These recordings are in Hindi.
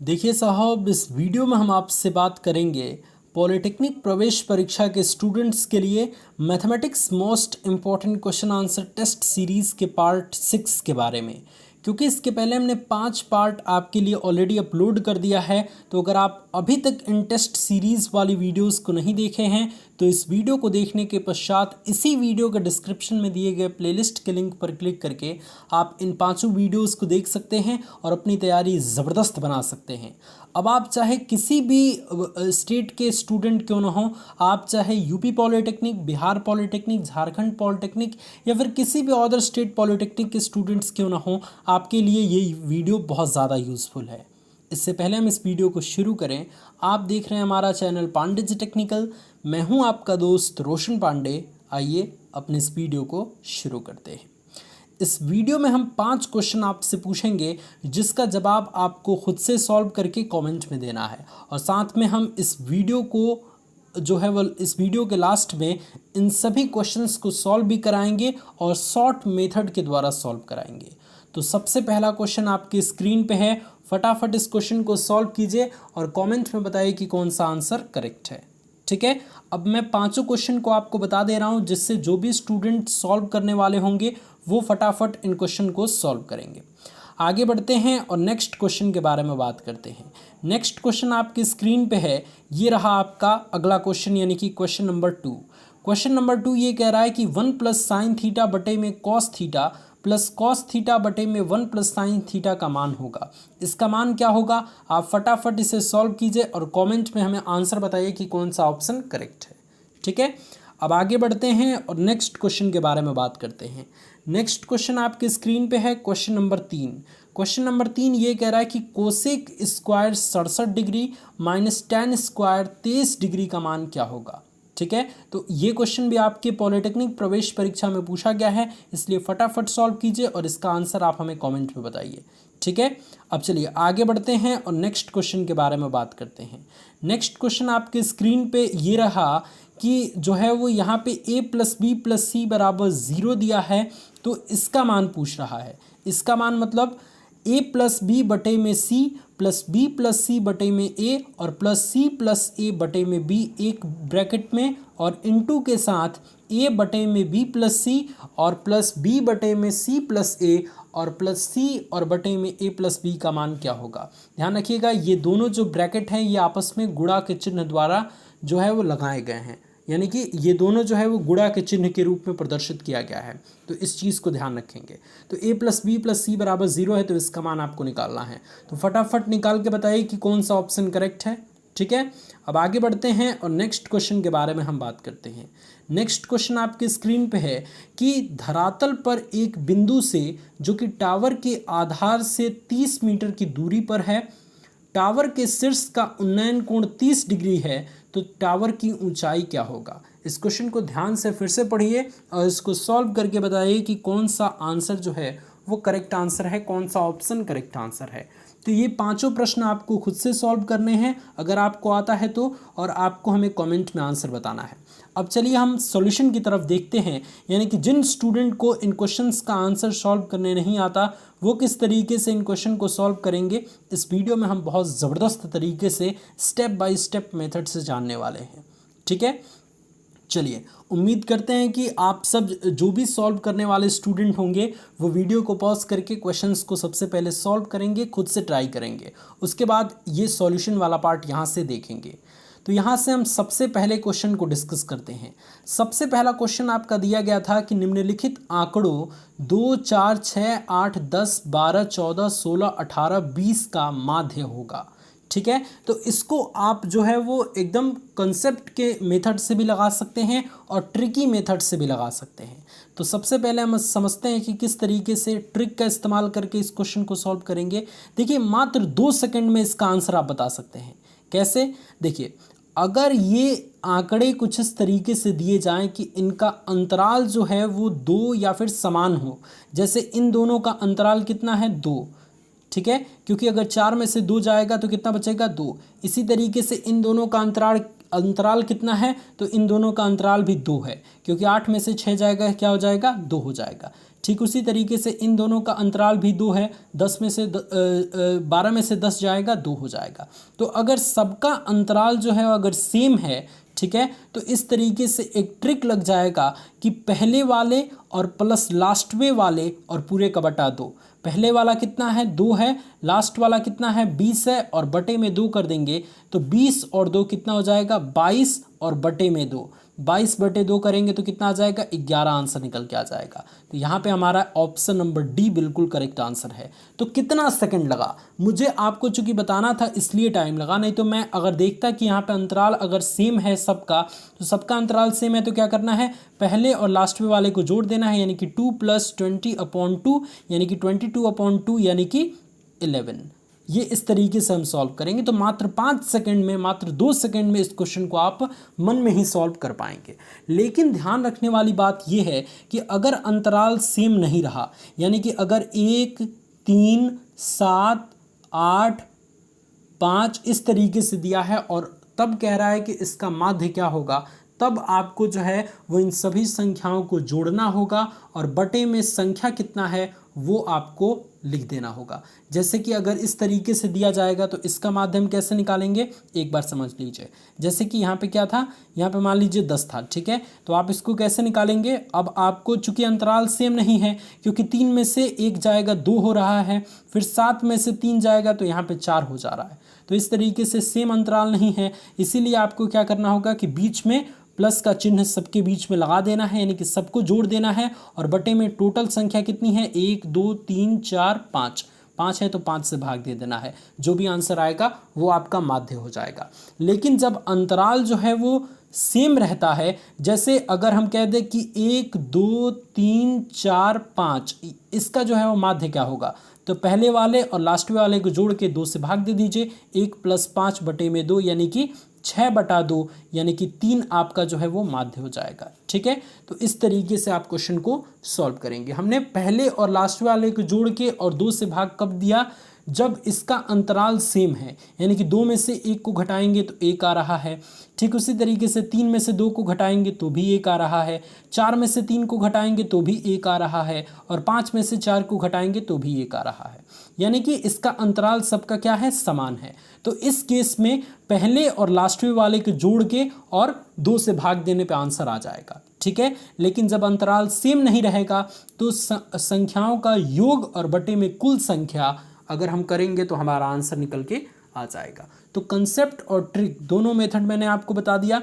देखिए साहब, इस वीडियो में हम आपसे बात करेंगे पॉलिटेक्निक प्रवेश परीक्षा के स्टूडेंट्स के लिए mathematics most important question answer test series के पार्ट 6 के बारे में। क्योंकि इसके पहले हमने 5 पार्ट आपके लिए ऑलरेडी अपलोड कर दिया है, तो अगर आप अभी तक इन टेस्ट सीरीज़ वाली वीडियोस को नहीं देखे हैं तो इस वीडियो को देखने के पश्चात इसी वीडियो के डिस्क्रिप्शन में दिए गए प्लेलिस्ट के लिंक पर क्लिक करके आप इन 5 वीडियोस को देख सकते हैं और अपनी तैयारी ज़बरदस्त बना सकते हैं। अब आप चाहे किसी भी स्टेट के स्टूडेंट क्यों ना हो, आप चाहे UP polytechnic, Bihar polytechnic, Jharkhand polytechnic या फिर किसी भी अदर स्टेट पॉलिटेक्निक के स्टूडेंट्स क्यों ना हो, आपके लिए ये वीडियो बहुत ज़्यादा यूज़फुल है। इससे पहले हम इस वीडियो को शुरू करें, आप देख रहे हैं हमारा चैनल पांडे जी टेक्निकल। मैं हूं आपका दोस्त रोशन पांडे। आइए अपने इस वीडियो को शुरू करते हैं। इस वीडियो में हम 5 क्वेश्चन आपसे पूछेंगे जिसका जवाब आपको खुद से सॉल्व करके कमेंट में देना है, और साथ में हम इस वीडियो को जो है वो इस वीडियो के लास्ट में इन सभी क्वेश्चंस को सॉल्व भी कराएंगे और शॉर्ट मेथड के द्वारा सॉल्व कराएंगे। तो सबसे पहला क्वेश्चन आपकी स्क्रीन पे है, फटाफट इस क्वेश्चन को सॉल्व कीजिए और कमेंट में बताइए कि कौन सा आंसर करेक्ट है। ठीक है, अब मैं 5 क्वेश्चन को आपको बता दे रहा हूं, जिससे जो भी स्टूडेंट सॉल्व करने वाले होंगे वो फटाफट इन क्वेश्चन को सॉल्व करेंगे। आगे बढ़ते हैं और नेक्स्ट क्वेश्चन के बारे में बात करते हैं। नेक्स्ट क्वेश्चन आपकी स्क्रीन पे है, ये रहा आपका अगला क्वेश्चन, यानी कि क्वेश्चन नंबर 2। क्वेश्चन नंबर 2 ये कह रहा है कि 1 प्लस साइन थीटा बटे में cos theta plus cos theta बटे में 1 प्लस साइन थीटा का मान होगा। इसका मान क्या होगा? आप फटाफट इसे सॉल्व कीजिए और कमेंट में हमें आंसर बताइए कि कौन सा ऑप्शन करेक्ट है। ठीक है, अब आगे बढ़ते हैं और नेक्स्ट क्वेश्चन के बारे में बात करते हैं। नेक्स्ट क्वेश्चन आपके स्क्रीन पे है, क्वेश्चन नंबर 3। क्वेश्चन नंबर 3 ये कह रहा है कि cosec square 67 degree minus ten square 23 degree का मान क्या होगा। ठीक है, तो ये क्वेश्चन भी आपके पॉलिटेक्निक प्रवेश परीक्षा में पूछा गया है, इसलिए फटाफट सॉल्व कीजिए और इसका आंसर आप हमें कमेंट में बताइए। ठीक है, अब चलिए आगे बढ़ते हैं और नेक्स्ट क्वेश्चन के बारे में बात करते हैं। नेक्स्ट क्वेश्चन आपके स्क्रीन पे ये रहा कि जो है वो यहाँ पे a प्लस बी प्लस सी बराबर 0 दिया है, तो इसका मान पूछ रहा है। इसका मान मतलब a प्लस बी बटे में c प्लस बी प्लस सी बटे में a और प्लस सी प्लस a बटे में b एक ब्रैकेट में और इनटू के साथ a बटे में b प्लस सी और प्लस b बटे में c प्लस a और प्लस c और बटे में a प्लस b का मान क्या होगा। ध्यान रखिएगा, ये दोनों जो ब्रैकेट हैं ये आपस में गुणा के चिन्ह द्वारा जो है वो लगाए गए हैं, यानी कि ये दोनों जो है वो गुणा के चिन्ह के रूप में प्रदर्शित किया गया है, तो इस चीज़ को ध्यान रखेंगे। तो a प्लस बी प्लस सी बराबर 0 है, तो इसका मान आपको निकालना है। तो फटाफट निकाल के बताइए कि कौन सा ऑप्शन करेक्ट है। ठीक है, अब आगे बढ़ते हैं और नेक्स्ट क्वेश्चन के बारे में हम बात करते हैं। नेक्स्ट क्वेश्चन आपके स्क्रीन पे है कि धरातल पर एक बिंदु से जो कि टावर के आधार से 30 मीटर की दूरी पर है, टावर के शीर्ष का उन्नयन कोण 30 डिग्री है, तो टावर की ऊंचाई क्या होगा। इस क्वेश्चन को ध्यान से फिर से पढ़िए और इसको सॉल्व करके बताइए कि कौन सा आंसर जो है वो करेक्ट आंसर है, कौन सा ऑप्शन करेक्ट आंसर है। तो ये 5 प्रश्न आपको खुद से सॉल्व करने हैं अगर आपको आता है तो, और आपको हमें कमेंट में आंसर बताना है। अब चलिए हम सॉल्यूशन की तरफ देखते हैं, यानी कि जिन स्टूडेंट को इन क्वेश्चंस का आंसर सॉल्व करने नहीं आता वो किस तरीके से इन क्वेश्चन को सॉल्व करेंगे। इस वीडियो में हम बहुत ज़बरदस्त तरीके से स्टेप बाय स्टेप मेथड से जानने वाले हैं। ठीक है, चलिए उम्मीद करते हैं कि आप सब जो भी सॉल्व करने वाले स्टूडेंट होंगे वो वीडियो को पॉज करके क्वेश्चंस को सबसे पहले सॉल्व करेंगे, खुद से ट्राई करेंगे, उसके बाद ये सॉल्यूशन वाला पार्ट यहाँ से देखेंगे। तो यहाँ से हम सबसे पहले क्वेश्चन को डिस्कस करते हैं। सबसे पहला क्वेश्चन आपका दिया गया था कि निम्नलिखित आंकड़ों 2, 4, 6, 8, 10, 12, 14, 16, 18, 20 का माध्य होगा। ठीक है, तो इसको आप जो है वो एकदम कंसेप्ट के मेथड से भी लगा सकते हैं और ट्रिकी मेथड से भी लगा सकते हैं। तो सबसे पहले हम समझते हैं कि किस तरीके से ट्रिक का इस्तेमाल करके इस क्वेश्चन को सॉल्व करेंगे। देखिए, मात्र 2 सेकंड में इसका आंसर आप बता सकते हैं। कैसे? देखिए, अगर ये आंकड़े कुछ इस तरीके से दिए जाएं कि इनका अंतराल जो है वो 2 या फिर समान हो, जैसे इन दोनों का अंतराल कितना है 2। ठीक है, क्योंकि अगर 4 में से 2 जाएगा तो कितना बचेगा 2। इसी तरीके से इन दोनों का अंतराल कितना है, तो इन दोनों का अंतराल भी 2 है, क्योंकि 8 में से 6 जाएगा क्या हो जाएगा 2 हो जाएगा। ठीक उसी तरीके से इन दोनों का अंतराल भी 2 है, 12 में से 10 जाएगा 2 हो जाएगा। तो अगर सबका अंतराल जो है अगर सेम है, ठीक है, तो इस तरीके से एक ट्रिक लग जाएगा कि पहले वाले और प्लस लास्टवे वाले और पूरे का बटा 2। पहले वाला कितना है 2 है, लास्ट वाला कितना है 20 है, और बटे में 2 कर देंगे तो 20 और 2 कितना हो जाएगा 22, और बटे में 2 22 बटे 2 करेंगे तो कितना आ जाएगा 11 आंसर निकल के आ जाएगा। तो यहाँ पे हमारा ऑप्शन नंबर डी बिल्कुल करेक्ट आंसर है। तो कितना सेकंड लगा, मुझे आपको चूंकि बताना था इसलिए टाइम लगा, नहीं तो मैं अगर देखता कि यहाँ पे अंतराल अगर सेम है सबका, तो सबका अंतराल सेम है तो क्या करना है, पहले और लास्ट में वाले को जोड़ देना है, यानी कि 2 + 20/2 यानी कि 22/2 यानी कि 11। ये इस तरीके से हम सॉल्व करेंगे। तो मात्र 5 सेकंड में, मात्र 2 सेकंड में इस क्वेश्चन को आप मन में ही सॉल्व कर पाएंगे। लेकिन ध्यान रखने वाली बात यह है कि अगर अंतराल सेम नहीं रहा, यानी कि अगर 1 3 7 8 5 इस तरीके से दिया है और तब कह रहा है कि इसका माध्य क्या होगा, तब आपको जो है वो इन सभी संख्याओं को जोड़ना होगा और बटे में संख्या कितना है वो आपको लिख देना होगा। जैसे कि अगर इस तरीके से दिया जाएगा तो इसका माध्यम कैसे निकालेंगे, एक बार समझ लीजिए। जैसे कि यहाँ पे क्या था, यहाँ पे मान लीजिए 10 था, ठीक है, तो आप इसको कैसे निकालेंगे। अब आपको चूंकि अंतराल सेम नहीं है, क्योंकि 3 में से 1 जाएगा 2 हो रहा है, फिर 7 में से 3 जाएगा तो यहाँ पे 4 हो जा रहा है। तो इस तरीके से सेम अंतराल नहीं है, इसीलिए आपको क्या करना होगा कि बीच में प्लस का चिन्ह सबके बीच में लगा देना है, यानी कि सबको जोड़ देना है, और बटे में टोटल संख्या कितनी है 1 2 3 4 5 5 है तो 5 से भाग दे देना है। जो भी आंसर आएगा वो आपका माध्य हो जाएगा। लेकिन जब अंतराल जो है वो सेम रहता है, जैसे अगर हम कह दें कि 1 2 3 4 5, इसका जो है वो माध्य क्या होगा, तो पहले वाले और लास्ट वाले को जोड़ के 2 से भाग दे दीजिए, 1 + 5 बटे में 2 यानी कि 6/2 यानी कि 3 आपका जो है वो माध्य हो जाएगा। ठीक है, तो इस तरीके से आप क्वेश्चन को सॉल्व करेंगे। हमने पहले और लास्ट वाले को जोड़ के और 2 से भाग कब दिया, जब इसका अंतराल सेम है, यानी कि 2 में से 1 को घटाएंगे तो 1 आ रहा है। ठीक उसी तरीके से 3 में से 2 को घटाएंगे तो भी 1 आ रहा है, 4 में से 3 को घटाएंगे तो भी 1 आ रहा है, और 5 में से 4 को घटाएंगे तो भी 1 आ रहा है। यानी कि इसका अंतराल सबका क्या है, समान है। तो इस केस में पहले और लास्टवें वाले को जोड़ के और 2 से भाग देने पे आंसर आ जाएगा। ठीक है, लेकिन जब अंतराल सेम नहीं रहेगा तो संख्याओं का योग और बटे में कुल संख्या अगर हम करेंगे तो हमारा आंसर निकल के आ जाएगा। तो कंसेप्ट और ट्रिक दोनों मेथड मैंने आपको बता दिया।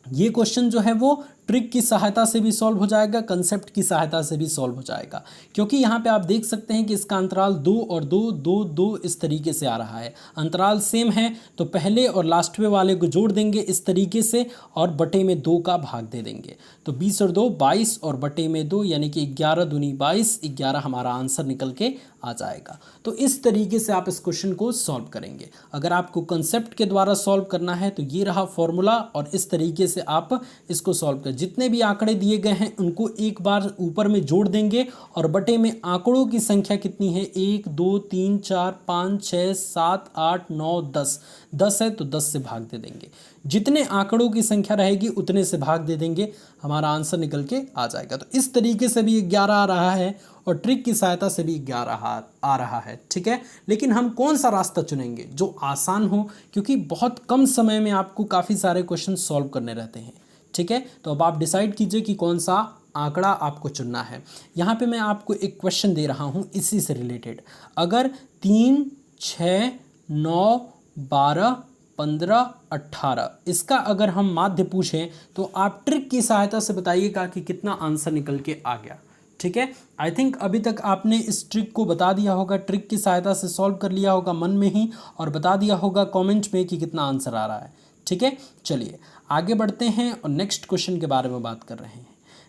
ये क्वेश्चन जो है वो ट्रिक की सहायता से भी सॉल्व हो जाएगा, कंसेप्ट की सहायता से भी सॉल्व हो जाएगा, क्योंकि यहाँ पे आप देख सकते हैं कि इसका अंतराल 2 और 2 2 2 इस तरीके से आ रहा है। अंतराल सेम है तो पहले और लास्टवें वाले को जोड़ देंगे इस तरीके से और बटे में 2 का भाग दे देंगे। तो 20 और 2 22 और बटे में 2 यानी कि 11 दूनी 22, 11 हमारा आंसर निकल के आ जाएगा। तो इस तरीके से आप इस क्वेश्चन को सॉल्व करेंगे। अगर आपको कंसेप्ट के द्वारा सॉल्व करना है तो ये रहा फॉर्मूला, और इस तरीके से आप इसको सॉल्व कर, जितने भी आंकड़े दिए गए हैं उनको एक बार ऊपर में जोड़ देंगे और बटे में आंकड़ों की संख्या कितनी है 1 2 3 4 5 6 7 8 9 10 10 है तो 10 से भाग दे देंगे। जितने आंकड़ों की संख्या रहेगी उतने से भाग दे देंगे, हमारा आंसर निकल के आ जाएगा। तो इस तरीके से भी 11 आ रहा है और ट्रिक की सहायता से भी 11 आ रहा है। ठीक है, लेकिन हम कौन सा रास्ता चुनेंगे जो आसान हो, क्योंकि बहुत कम समय में आपको काफ़ी सारे क्वेश्चन सॉल्व करने रहते हैं। ठीक है, तो अब आप डिसाइड कीजिए कि कौन सा आंकड़ा आपको चुनना है। यहाँ पे मैं आपको एक क्वेश्चन दे रहा हूँ इसी से रिलेटेड। अगर 3 6 9 12 15 18 इसका अगर हम माध्य पूछें तो आप ट्रिक की सहायता से बताइएगा कि कितना आंसर निकल के आ गया। ठीक है, आई थिंक अभी तक आपने इस ट्रिक को बता दिया होगा, ट्रिक की सहायता से सॉल्व कर लिया होगा मन में ही, और बता दिया होगा कमेंट में कि कितना आंसर आ रहा है। ठीक है, चलिए आगे बढ़ते हैं और नेक्स्ट क्वेश्चन के बारे में बात कर रहे हैं।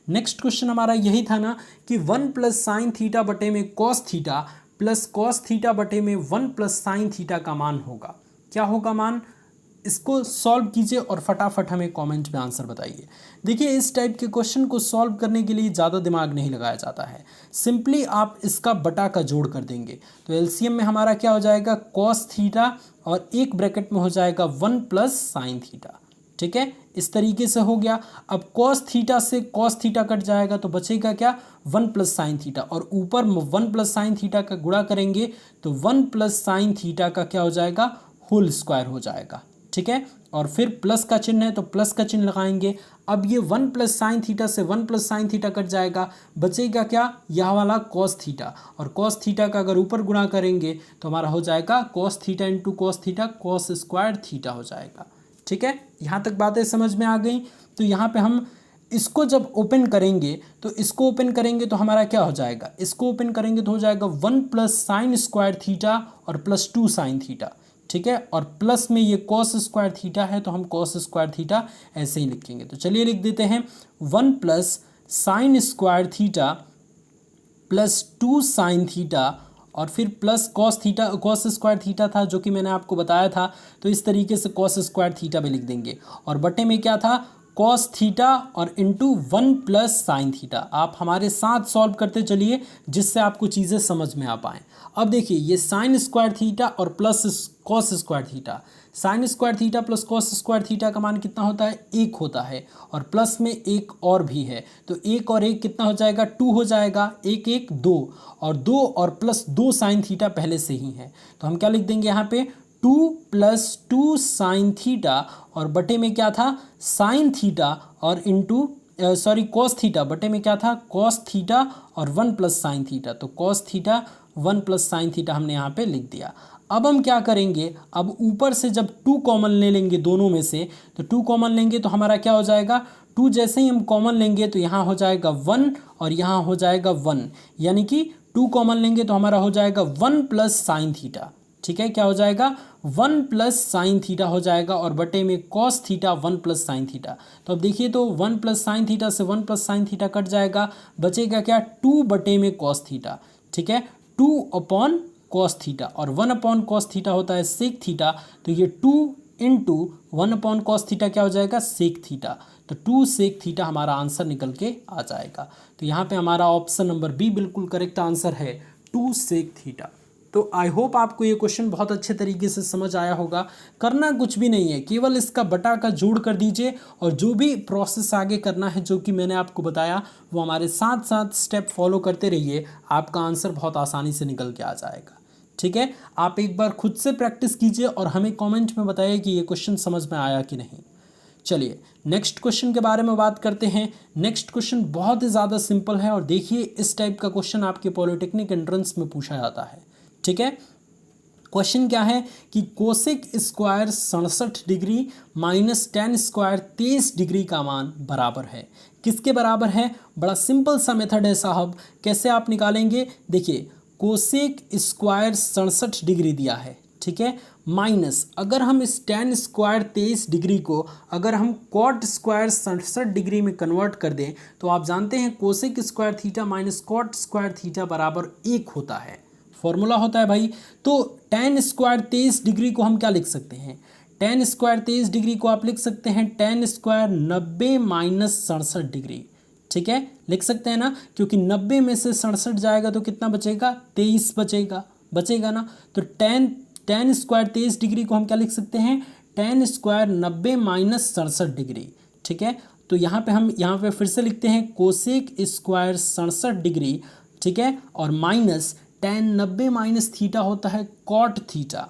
नेक्स्ट क्वेश्चन हमारा यही था ना कि 1 + sin थीटा बटे में cos theta plus cos theta बटे में 1 + sin थीटा का मान होगा। क्या होगा मान, इसको सॉल्व कीजिए और फटाफट हमें कमेंट में आंसर बताइए। देखिए, इस टाइप के क्वेश्चन को सॉल्व करने के लिए ज़्यादा दिमाग नहीं लगाया जाता है, सिंपली आप इसका बटा का जोड़ कर देंगे। तो एलसीएम में हमारा क्या हो जाएगा cos थीटा और एक ब्रैकेट में हो जाएगा 1 + sin थीटा। ठीक है, इस तरीके से हो गया। अब कॉस थीटा से कॉस थीटा कट जाएगा तो बचेगा क्या, 1 प्लस साइन थीटा, और ऊपर 1 प्लस साइन थीटा का गुणा करेंगे तो 1 प्लस साइन थीटा का क्या हो जाएगा, होल स्क्वायर हो जाएगा। ठीक है, और फिर प्लस का चिन्ह है तो प्लस का चिन्ह लगाएंगे। अब ये 1 प्लस साइन थीटा से 1 प्लस साइन थीटा कट जाएगा, बचेगा क्या, यह वाला कॉस थीटा, और कॉस थीटा का अगर ऊपर गुणा करेंगे तो हमारा हो जाएगा cos theta into cos theta, cos square theta हो जाएगा। ठीक है, यहाँ तक बातें समझ में आ गई। तो यहाँ पे हम इसको जब ओपन करेंगे तो इसको ओपन करेंगे तो हमारा क्या हो जाएगा, इसको ओपन करेंगे तो हो जाएगा 1 प्लस साइन स्क्वायर थीटा और प्लस 2 साइन थीटा। ठीक है, और प्लस में ये कॉस स्क्वायर थीटा है तो हम कॉस स्क्वायर थीटा ऐसे ही लिखेंगे। तो चलिए लिख देते हैं 1 plus sine square theta plus 2 sine theta और फिर plus cos theta, cos square theta था जो कि मैंने आपको बताया था, तो इस तरीके से कॉस स्क्वायर थीटा भी लिख देंगे, और बटे में क्या था, कॉस थीटा और इंटू 1 प्लस साइन थीटा। आप हमारे साथ सॉल्व करते चलिए जिससे आपको चीज़ें समझ में आ पाएँ। अब देखिए ये साइन स्क्वायर थीटा और plus cos square theta, sine square theta plus cos square theta का मान कितना होता है, 1 होता है, और प्लस में एक और भी है, तो 1 और 1 कितना हो जाएगा, 2 हो जाएगा, 1 1 2, और 2 और प्लस 2 साइन थीटा पहले से ही है, तो हम क्या लिख देंगे यहाँ पे 2 प्लस 2 साइन थीटा, और बटे में क्या था, साइन थीटा और इंटू सॉरी कॉस थीटा, बटे में क्या था, कॉस थीटा और 1 प्लस साइन थीटा, तो cos theta 1 plus sine theta हमने यहाँ पे लिख दिया। अब हम क्या करेंगे, अब ऊपर से जब 2 कॉमन ले लेंगे दोनों में से, तो 2 कॉमन लेंगे तो हमारा क्या हो जाएगा, 2 जैसे ही हम कॉमन लेंगे तो यहाँ हो जाएगा 1 और यहाँ हो जाएगा 1, यानी कि 2 कॉमन लेंगे तो हमारा हो जाएगा 1 प्लस साइन थीटा। ठीक है, क्या हो जाएगा, 1 प्लस साइन थीटा हो जाएगा, और बटे में cos theta 1 plus sine theta. तो अब देखिए तो 1 प्लस साइन थीटा से 1 प्लस साइन थीटा कट जाएगा, बचेगा क्या, 2 बटे में कॉस थीटा। ठीक है, 2 अपॉन कॉस थीटा, और 1 अपॉन कॉस थीटा होता है सेक थीटा, तो ये 2 इंटू 1 अपॉन कॉस थीटा क्या हो जाएगा, सेक थीटा, तो 2 सेक थीटा हमारा आंसर निकल के आ जाएगा। तो यहाँ पे हमारा ऑप्शन नंबर बी बिल्कुल करेक्ट आंसर है, 2 सेक थीटा। तो आई होप आपको ये क्वेश्चन बहुत अच्छे तरीके से समझ आया होगा। करना कुछ भी नहीं है, केवल इसका बटा का जोड़ कर दीजिए, और जो भी प्रोसेस आगे करना है जो कि मैंने आपको बताया वो हमारे साथ साथ स्टेप फॉलो करते रहिए, आपका आंसर बहुत आसानी से निकल के आ जाएगा। ठीक है, आप एक बार खुद से प्रैक्टिस कीजिए और हमें कमेंट में बताइए कि ये क्वेश्चन समझ में आया कि नहीं। चलिए नेक्स्ट क्वेश्चन के बारे में बात करते हैं। नेक्स्ट क्वेश्चन बहुत ही ज़्यादा सिंपल है, और देखिए इस टाइप का क्वेश्चन आपके पॉलिटेक्निक एंट्रेंस में पूछा जाता है। ठीक है, क्वेश्चन क्या है कि cosec square 67 degree minus ten square 23 degree का मान बराबर है, किसके बराबर है। बड़ा सिंपल सा मेथड है साहब, कैसे आप निकालेंगे, देखिए कोसेक स्क्वायर 67 डिग्री दिया है, ठीक है, माइनस अगर हम इस टेन स्क्वायर 23 डिग्री को अगर हम कॉट स्क्वायर 67 डिग्री में कन्वर्ट कर दें तो आप जानते हैं cosec square theta minus cot square theta बराबर 1 होता है, फॉर्मूला होता है भाई। तो टेन स्क्वायर 23 डिग्री को हम क्या लिख सकते हैं, टेन स्क्वायर 23 डिग्री को आप लिख सकते हैं टेन स्क्वायर 90 माइनस 67 डिग्री। ठीक है, लिख सकते हैं ना, क्योंकि 90 में से 67 जाएगा तो कितना बचेगा, 23 बचेगा ना। तो टेन स्क्वायर 23 डिग्री को हम क्या लिख सकते हैं, टेन स्क्वायर 90 माइनस 67 डिग्री। ठीक है, तो यहाँ पे हम यहाँ पे फिर से लिखते हैं कोसेक स्क्वायर 67 डिग्री, ठीक है, और माइनस टेन 90 माइनस थीटा होता है कॉट थीटा।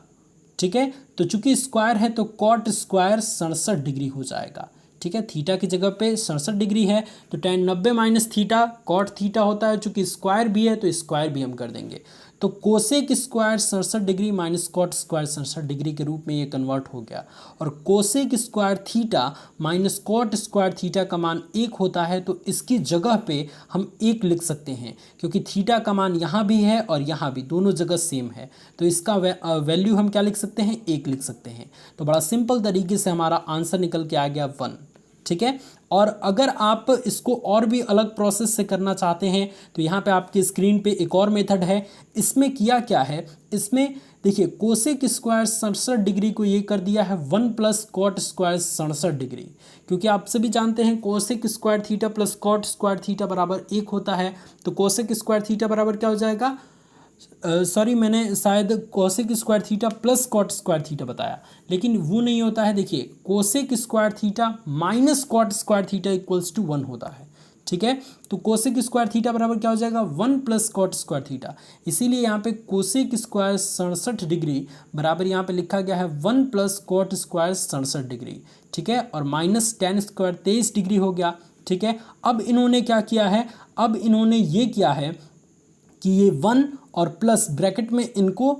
ठीक है, तो चूंकि स्क्वायर है तो कॉट स्क्वायर 67 डिग्री हो जाएगा। ठीक है, थीटा की जगह पे 67 डिग्री है तो tan 90 minus theta cot theta होता है, चूंकि स्क्वायर भी है तो स्क्वायर भी हम कर देंगे। तो cosec square 67 degree minus cot square 67 degree के रूप में ये कन्वर्ट हो गया, और cosec square theta minus cot square theta का मान 1 होता है, तो इसकी जगह पे हम 1 लिख सकते हैं, क्योंकि थीटा का मान यहाँ भी है और यहाँ भी दोनों जगह सेम है, तो इसका वैल्यू हम क्या लिख सकते हैं, 1 लिख सकते हैं। तो बड़ा सिंपल तरीके से हमारा आंसर निकल के आ गया 1। ठीक है, और अगर आप इसको और भी अलग प्रोसेस से करना चाहते हैं तो यहाँ पे आपकी स्क्रीन पे एक और मेथड है। इसमें किया क्या है, इसमें देखिए कोसेक स्क्वायर 67 डिग्री को ये कर दिया है 1 प्लस कॉट स्क्वायर 67 डिग्री, क्योंकि आप सभी जानते हैं cosec square theta plus cot square theta बराबर 1 होता है। तो कोसेक स्क्वायर थीटा बराबर क्या हो जाएगा, सॉरी, मैंने शायद cosec square theta plus cot square theta बताया, लेकिन वो नहीं होता है। देखिए, cosec square theta minus cot square theta equals to 1 होता है। ठीक है, तो कोसेक स्क्वायर थीटा बराबर क्या हो जाएगा, 1 प्लस कॉट स्क्वायर थीटा। इसीलिए यहाँ पे कोसेक स्क्वायर 67 डिग्री बराबर यहाँ पे लिखा गया है 1 प्लस कॉट स्क्वायर 67 डिग्री। ठीक है, और माइनस टेन स्क्वायर 23 डिग्री हो गया। ठीक है, अब इन्होंने क्या किया है, अब इन्होंने ये किया है कि ये 1 और प्लस ब्रैकेट में इनको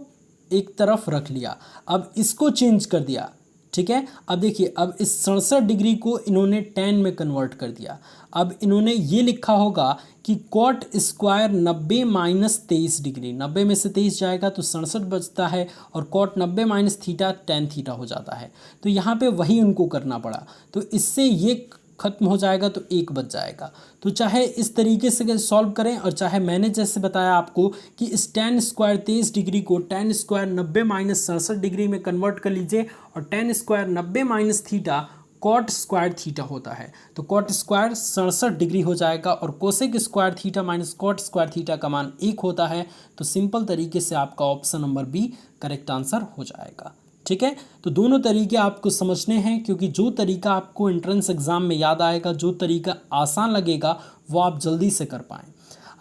एक तरफ रख लिया, अब इसको चेंज कर दिया। ठीक है, अब देखिए, अब इस 67 डिग्री को इन्होंने tan में कन्वर्ट कर दिया। अब इन्होंने ये लिखा होगा कि कॉट स्क्वायर 90 माइनस 23 डिग्री, 90 में से 23 जाएगा तो 67 बचता है, और कॉट 90 माइनस थीटा tan थीटा हो जाता है। तो यहाँ पे वही उनको करना पड़ा, तो इससे ये खत्म हो जाएगा तो एक बच जाएगा। तो चाहे इस तरीके से सॉल्व करें, और चाहे मैंने जैसे बताया आपको कि इस tan स्क्वायर 23 डिग्री को tan स्क्वायर 90 माइनस 67 डिग्री में कन्वर्ट कर लीजिए, और tan square 90 minus theta cot square theta होता है, तो कॉट स्क्वायर 67 डिग्री हो जाएगा, और cosec square theta minus cot square theta का मान 1 होता है। तो सिंपल तरीके से आपका option number B correct answer हो जाएगा। ठीक है, तो दोनों तरीके आपको समझने हैं, क्योंकि जो तरीका आपको एंट्रेंस एग्जाम में याद आएगा, जो तरीका आसान लगेगा, वो आप जल्दी से कर पाएँ।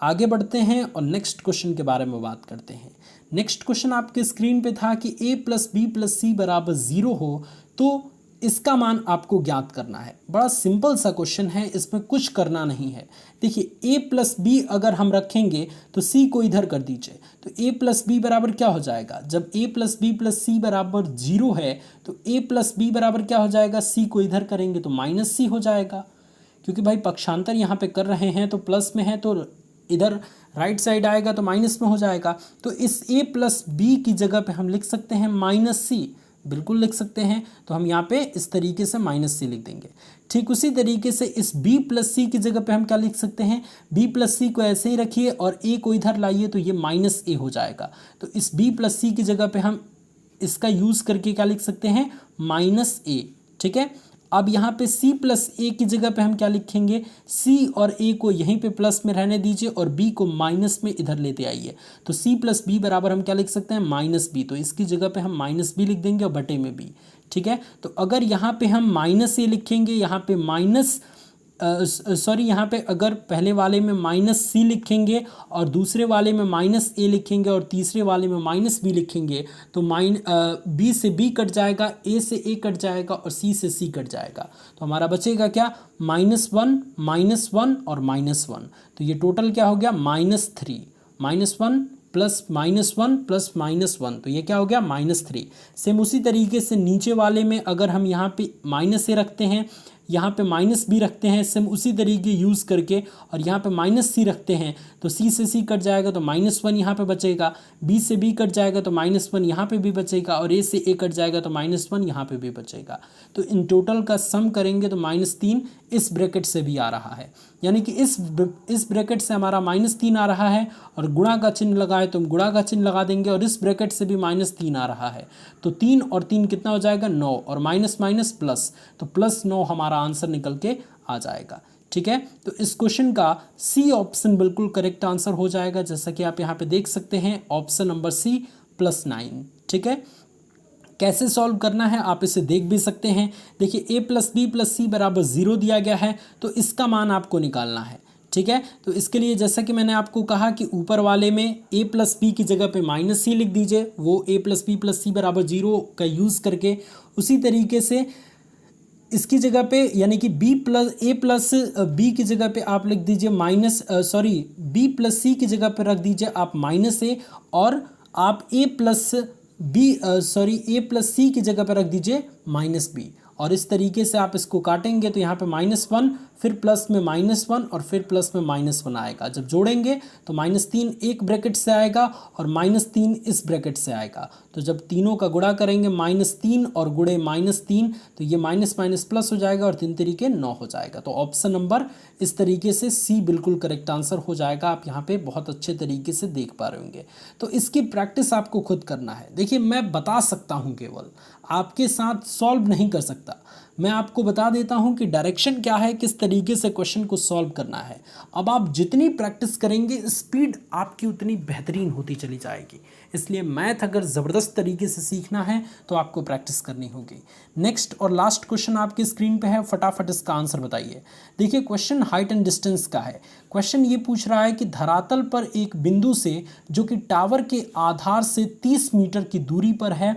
आगे बढ़ते हैं और नेक्स्ट क्वेश्चन के बारे में बात करते हैं। नेक्स्ट क्वेश्चन आपके स्क्रीन पे था कि a प्लस बी प्लस सी बराबर 0 हो तो इसका मान आपको ज्ञात करना है। बड़ा सिंपल सा क्वेश्चन है, इसमें कुछ करना नहीं है। देखिए, a प्लस बी अगर हम रखेंगे तो c को इधर कर दीजिए, तो a प्लस बी बराबर क्या हो जाएगा, जब a प्लस बी प्लस सी बराबर 0 है तो a प्लस बी बराबर क्या हो जाएगा, c को इधर करेंगे तो माइनस सी हो जाएगा, क्योंकि भाई पक्षांतर यहाँ पे कर रहे हैं तो प्लस में है, तो इधर राइट साइड आएगा तो माइनस में हो जाएगा। तो इस a प्लस बी की जगह पे हम लिख सकते हैं माइनस सी, बिल्कुल लिख सकते हैं। तो हम यहाँ पे इस तरीके से माइनस सी लिख देंगे। ठीक उसी तरीके से इस b प्लस सी की जगह पे हम क्या लिख सकते हैं, b प्लस सी को ऐसे ही रखिए और a को इधर लाइए तो ये माइनस ए हो जाएगा। तो इस b प्लस सी की जगह पे हम इसका यूज़ करके क्या लिख सकते हैं, माइनस ए। ठीक है, अब यहाँ पे c प्लस ए की जगह पे हम क्या लिखेंगे, c और a को यहीं पे प्लस में रहने दीजिए और b को माइनस में इधर लेते आइए। तो c प्लस बी बराबर हम क्या लिख सकते हैं, माइनस बी, तो इसकी जगह पे हम माइनस बी लिख देंगे और बटे में b। ठीक है, तो अगर यहाँ पे हम माइनस ए लिखेंगे, यहाँ पे माइनस सॉरी यहाँ पे अगर पहले वाले में माइनस सी लिखेंगे और दूसरे वाले में माइनस ए लिखेंगे और तीसरे वाले में माइनस बी लिखेंगे तो बी से बी कट जाएगा, ए से ए कट जाएगा और सी से सी कट जाएगा। तो हमारा बचेगा क्या, -1 और -1। तो ये टोटल क्या हो गया, -3, -1 प्लस -1 प्लस -1, तो ये क्या हो गया, -3। सेम उसी तरीके से नीचे वाले में अगर हम यहाँ पे माइनस ए रखते हैं, यहाँ पे माइनस बी रखते हैं, सेम उसी तरीके यूज़ करके, और यहाँ पे माइनस सी रखते हैं तो सी से सी कट जाएगा तो -1 यहाँ पे बचेगा, बी से बी कट जाएगा तो -1 यहाँ पे भी बचेगा, और ए से ए कट जाएगा तो -1 यहाँ पे भी बचेगा। तो इन टोटल का सम करेंगे तो -3 इस ब्रैकेट से भी आ रहा है, यानी कि इस ब्रैकेट से हमारा -3 आ रहा है, और गुणा का चिन्ह लगाए तो हम गुणा का चिन्ह लगा देंगे, और इस ब्रैकेट से भी -3 आ रहा है। तो 3 और 3 कितना हो जाएगा, 9, और माइनस माइनस प्लस, तो +9 हमारा आंसर निकल के आ जाएगा। ठीक है, तो इस क्वेश्चन का सी ऑप्शन बिल्कुल करेक्ट आंसर हो जाएगा, जैसा कि आप यहाँ पे देख सकते हैं, ऑप्शन नंबर सी +9। ठीक है, कैसे सॉल्व करना है आप इसे देख भी सकते हैं। देखिए, a प्लस बी प्लस सी बराबर 0 दिया गया है, तो इसका मान आपको निकालना है। ठीक है, तो इसके लिए जैसा कि मैंने आपको कहा कि ऊपर वाले में a प्लस बी की जगह पे -c लिख दीजिए, वो a प्लस बी प्लस सी बराबर 0 का यूज़ करके। उसी तरीके से इसकी जगह पे यानी कि a प्लस बी की जगह पे आप लिख दीजिए b प्लस सी की जगह पे रख दीजिए आप -a, और आप a प्लस सी की जगह पर रख दीजिए -b, और इस तरीके से आप इसको काटेंगे तो यहाँ पे -1 फिर प्लस में -1 और फिर प्लस में -1 आएगा। जब जोड़ेंगे तो -3 एक ब्रैकेट से आएगा और -3 इस ब्रैकेट से आएगा। तो जब तीनों का गुणा करेंगे -3 और गुणे -3, तो ये माइनस माइनस प्लस हो जाएगा और 3 तरीके 9 हो जाएगा। तो ऑप्शन नंबर इस तरीके से सी बिल्कुल करेक्ट आंसर हो जाएगा। आप यहाँ पे बहुत अच्छे तरीके से देख पा रहे होंगे। तो इसकी प्रैक्टिस आपको खुद करना है। देखिए, मैं बता सकता हूँ, केवल आपके साथ सॉल्व नहीं कर सकता। सकता। मैं आपको बता देता हूं कि डायरेक्शन क्या है, किस तरीके से क्वेश्चन को सॉल्व करना है। अब आप जितनी प्रैक्टिस करेंगे स्पीड आपकी उतनी बेहतरीन होती चली जाएगी। इसलिए मैथ अगर ज़बरदस्त तरीके से सीखना है तो आपको प्रैक्टिस करनी होगी। नेक्स्ट और लास्ट क्वेश्चन आपकी स्क्रीन पे है, फटाफट इसका आंसर बताइए। देखिए क्वेश्चन हाइट एंड डिस्टेंस का है। क्वेश्चन ये पूछ रहा है कि धरातल पर एक बिंदु से जो कि टावर के आधार से 30 मीटर की दूरी पर है,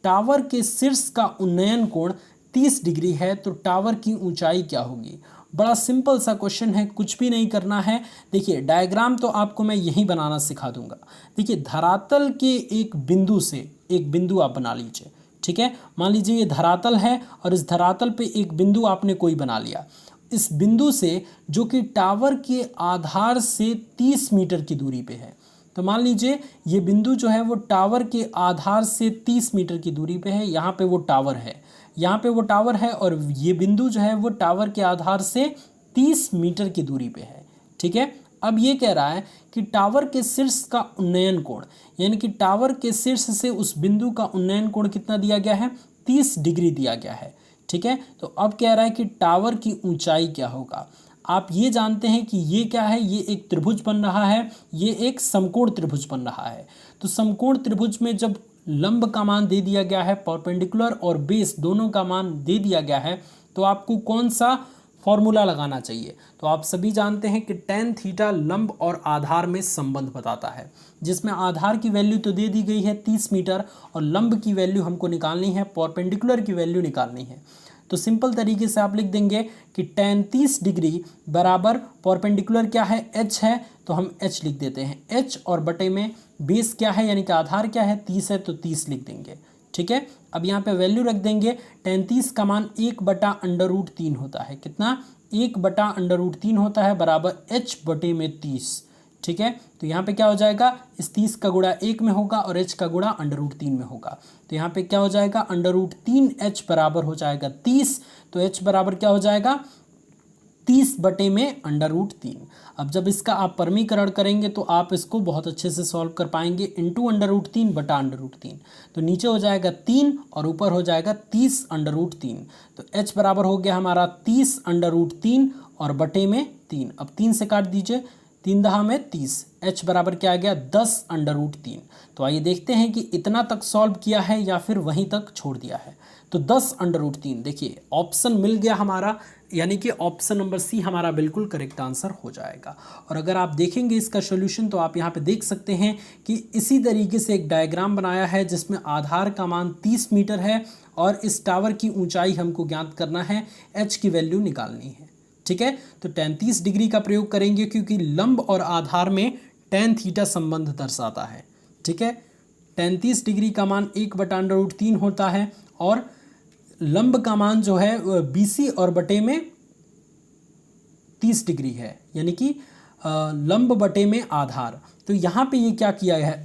टावर के शीर्ष का उन्नयन कोण 30 डिग्री है, तो टावर की ऊंचाई क्या होगी। बड़ा सिंपल सा क्वेश्चन है, कुछ भी नहीं करना है। देखिए डायग्राम तो आपको मैं यही बनाना सिखा दूंगा। देखिए धरातल के एक बिंदु से एक बिंदु आप बना लीजिए, ठीक है। मान लीजिए ये धरातल है और इस धरातल पे एक बिंदु आपने कोई बना लिया। इस बिंदु से जो कि टावर के आधार से 30 मीटर की दूरी पे है, तो मान लीजिए ये बिंदु जो है वो टावर के आधार से 30 मीटर की दूरी पे है। यहाँ पे वो टावर है, यहाँ पे वो टावर है और ये बिंदु जो है वो टावर के आधार से 30 मीटर की दूरी पे है, ठीक है। अब ये कह रहा है कि टावर के शीर्ष का उन्नयन कोण, यानी कि टावर के शीर्ष से उस बिंदु का उन्नयन कोण कितना दिया गया है, 30 डिग्री दिया गया है, ठीक है। तो अब कह रहा है कि टावर की ऊंचाई क्या होगा। आप ये जानते हैं कि ये क्या है, ये एक त्रिभुज बन रहा है, ये एक समकोण त्रिभुज बन रहा है। तो समकोण त्रिभुज में जब लंब का मान दे दिया गया है, परपेंडिकुलर और बेस दोनों का मान दे दिया गया है, तो आपको कौन सा फॉर्मूला लगाना चाहिए। तो आप सभी जानते हैं कि tan थीटा लंब और आधार में संबंध बताता है, जिसमें आधार की वैल्यू तो दे दी गई है 30 मीटर और लंब की वैल्यू हमको निकालनी है, परपेंडिकुलर की वैल्यू निकालनी है। तो सिंपल तरीके से आप लिख देंगे कि tan 30 डिग्री बराबर परपेंडिकुलर क्या है, h है, तो हम h लिख देते हैं। h और बटे में बेस क्या है, यानी कि आधार क्या है, 30 है, तो 30 लिख देंगे, ठीक है। अब यहाँ पे वैल्यू रख देंगे। tan 30 का मान 1/√3 होता है। कितना, 1/√3 होता है, बराबर h बटे में 30, ठीक है। तो यहाँ पे क्या हो जाएगा, इस 30 का गुणा 1 में होगा और h का गुणा √3 में होगा। तो यहाँ पे क्या हो जाएगा, √3h बराबर हो जाएगा 30। तो h बराबर क्या हो जाएगा, 30 बटे में √3। अब जब इसका आप परमीकरण करेंगे तो आप इसको बहुत अच्छे से सॉल्व कर पाएंगे। इंटू √3 बटा √3, तो नीचे हो जाएगा 3 और ऊपर हो जाएगा 30 √3। तो h बराबर हो गया हमारा 30 √3 और बटे में 3। अब 3 से काट दीजिए, 3 दहा में 30, h बराबर क्या आ गया, 10 √3। तो आइए देखते हैं कि इतना तक सॉल्व किया है या फिर वहीं तक छोड़ दिया है। तो 10 √3, देखिए ऑप्शन मिल गया हमारा, यानी कि ऑप्शन नंबर सी हमारा बिल्कुल करेक्ट आंसर हो जाएगा। और अगर आप देखेंगे इसका सॉल्यूशन तो आप यहाँ पे देख सकते हैं कि इसी तरीके से एक डायग्राम बनाया है जिसमें आधार का मान 30 मीटर है और इस टावर की ऊंचाई हमको ज्ञात करना है, h की वैल्यू निकालनी है, ठीक है। तो tan 30 डिग्री का प्रयोग करेंगे क्योंकि लंब और आधार में tan थीटा संबंध दर्शाता है, ठीक है। tan 30 डिग्री का मान 1/√3 होता है और लंब का मान जो है BC और बटे में 30 डिग्री है, यानी कि लंब बटे में आधार। तो यहाँ पे ये क्या किया है,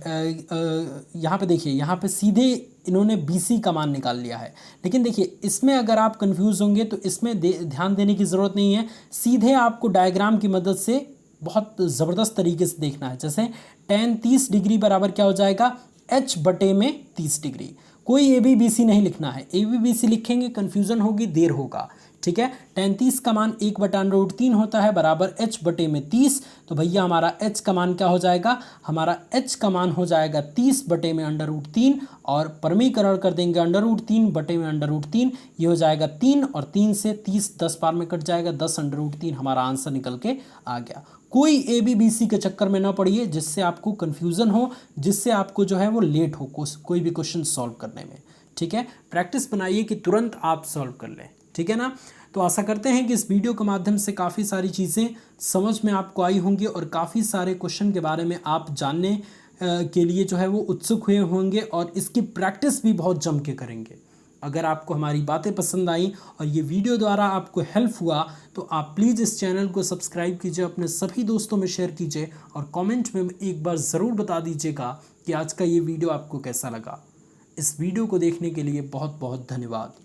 यहाँ पे देखिए, यहाँ पे सीधे इन्होंने BC का मान निकाल लिया है। लेकिन देखिए इसमें अगर आप कंफ्यूज होंगे तो इसमें ध्यान देने की ज़रूरत नहीं है, सीधे आपको डायग्राम की मदद से बहुत ज़बरदस्त तरीके से देखना है। जैसे tan 30 डिग्री बराबर क्या हो जाएगा, h बटे में 30 डिग्री। कोई ABC नहीं लिखना है, ABC लिखेंगे कन्फ्यूज़न होगी, देर होगा, ठीक है। tan 30 का मान 1/√3 होता है, बराबर h बटे में 30। तो भैया हमारा h का मान क्या हो जाएगा, हमारा h का मान हो जाएगा 30 बटे में √3 और परमीकरण कर देंगे √3 बटे में √3, ये हो जाएगा 3 और 3 से 30 10 बार में कट जाएगा, 10 √3 हमारा आंसर निकल के आ गया। कोई ABC के चक्कर में ना पड़िए जिससे आपको कन्फ्यूज़न हो, जिससे आपको जो है वो लेट हो कोई भी क्वेश्चन सॉल्व करने में, ठीक है। प्रैक्टिस बनाइए कि तुरंत आप सॉल्व कर लें, ठीक है ना। तो आशा करते हैं कि इस वीडियो के माध्यम से काफ़ी सारी चीज़ें समझ में आपको आई होंगी और काफ़ी सारे क्वेश्चन के बारे में आप जानने के लिए जो है वो उत्सुक हुए होंगे और इसकी प्रैक्टिस भी बहुत जम के करेंगे। अगर आपको हमारी बातें पसंद आई और ये वीडियो द्वारा आपको हेल्प हुआ तो आप प्लीज़ इस चैनल को सब्सक्राइब कीजिए, अपने सभी दोस्तों में शेयर कीजिए और कमेंट में एक बार ज़रूर बता दीजिएगा कि आज का ये वीडियो आपको कैसा लगा। इस वीडियो को देखने के लिए बहुत बहुत धन्यवाद।